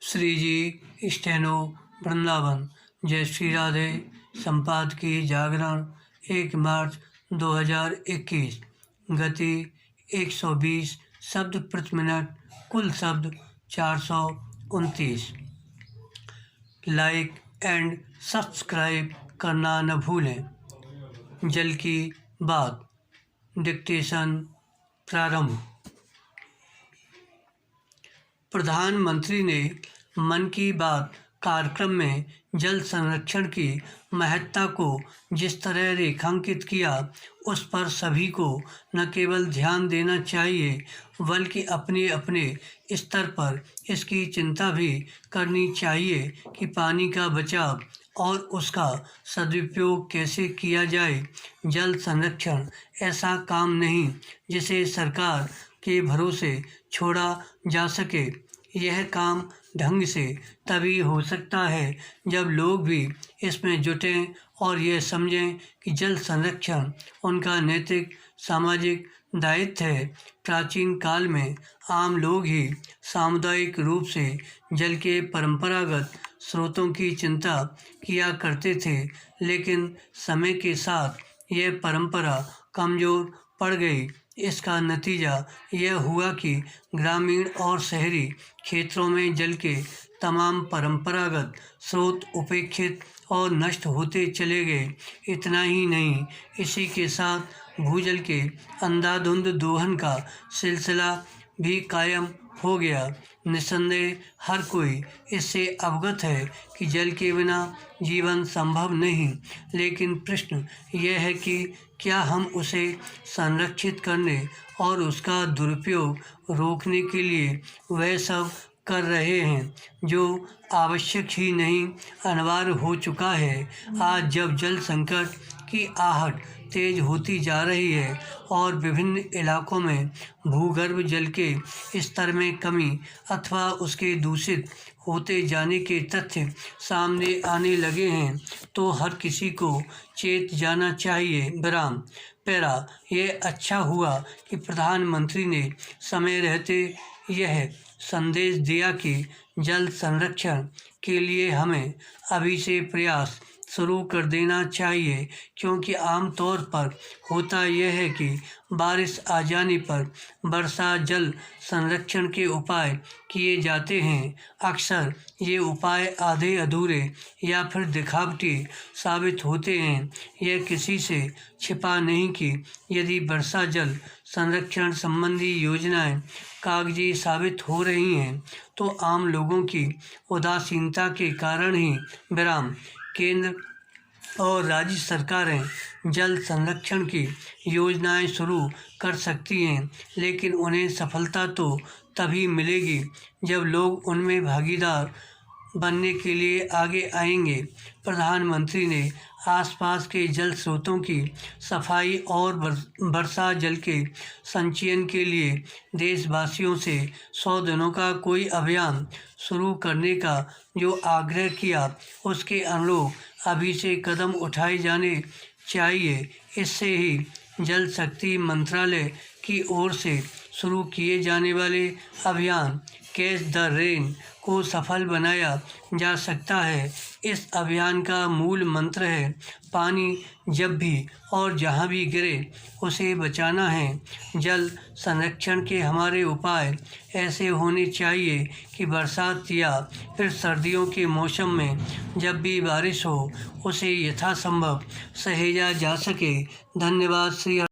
श्री जी steno Vrindavan. जय श्री राधे। संपादकीय जागरण 1 मार्च 2021। गति 120 शब्द प्रति मिनट। कुल शब्द 429। लाइक एंड सब्सक्राइब करना न भूलें। जल की बात। डिक्टेशन प्रारंभ। प्रधानमंत्री ने मन की बात कार्यक्रम में जल संरक्षण की महत्ता को जिस तरह रेखांकित किया, उस पर सभी को न केवल ध्यान देना चाहिए बल्कि अपने अपने स्तर पर इसकी चिंता भी करनी चाहिए कि पानी का बचाव और उसका सदुपयोग कैसे किया जाए। जल संरक्षण ऐसा काम नहीं जिसे सरकार के भरोसे छोड़ा जा सके। यह काम ढंग से तभी हो सकता है जब लोग भी इसमें जुटें और यह समझें कि जल संरक्षण उनका नैतिक सामाजिक दायित्व है। प्राचीन काल में आम लोग ही सामुदायिक रूप से जल के परंपरागत स्रोतों की चिंता किया करते थे, लेकिन समय के साथ यह परंपरा कमज़ोर पड़ गई। इसका नतीजा यह हुआ कि ग्रामीण और शहरी क्षेत्रों में जल के तमाम परंपरागत स्रोत उपेक्षित और नष्ट होते चले गए। इतना ही नहीं, इसी के साथ भूजल के अंधाधुंध दोहन का सिलसिला भी कायम हो गया। निस्संदेह हर कोई इससे अवगत है कि जल के बिना जीवन संभव नहीं, लेकिन प्रश्न यह है कि क्या हम उसे संरक्षित करने और उसका दुरुपयोग रोकने के लिए वह सब कर रहे हैं जो आवश्यक ही नहीं अनिवार्य हो चुका है। आज जब जल संकट की आहट तेज होती जा रही है और विभिन्न इलाकों में भूगर्भ जल के स्तर में कमी अथवा उसके दूषित होते जाने के तथ्य सामने आने लगे हैं, तो हर किसी को चेत जाना चाहिए। विराम। पैरा। यह अच्छा हुआ कि प्रधानमंत्री ने समय रहते यह संदेश दिया कि जल संरक्षण के लिए हमें अभी से प्रयास शुरू कर देना चाहिए, क्योंकि आमतौर पर होता यह है कि बारिश आ जाने पर वर्षा जल संरक्षण के उपाय किए जाते हैं। अक्सर ये उपाय आधे अधूरे या फिर दिखावटी साबित होते हैं। यह किसी से छिपा नहीं कि यदि वर्षा जल संरक्षण संबंधी योजनाएं कागजी साबित हो रही हैं, तो आम लोगों की उदासीनता के कारण ही। विराम। केंद्र और राज्य सरकारें जल संरक्षण की योजनाएं शुरू कर सकती हैं, लेकिन उन्हें सफलता तो तभी मिलेगी जब लोग उनमें भागीदार बनने के लिए आगे आएंगे। प्रधानमंत्री ने आसपास के जल स्रोतों की सफाई और वर्षा जल के संचयन के लिए देशवासियों से 100 दिनों का कोई अभियान शुरू करने का जो आग्रह किया, उसके अनुरूप अभी से कदम उठाए जाने चाहिए। इससे ही जल शक्ति मंत्रालय की ओर से शुरू किए जाने वाले अभियान कैच द रेन को सफल बनाया जा सकता है। इस अभियान का मूल मंत्र है, पानी जब भी और जहाँ भी गिरे उसे बचाना है। जल संरक्षण के हमारे उपाय ऐसे होने चाहिए कि बरसात या फिर सर्दियों के मौसम में जब भी बारिश हो, उसे यथासंभव सहेजा जा सके। धन्यवाद। श्री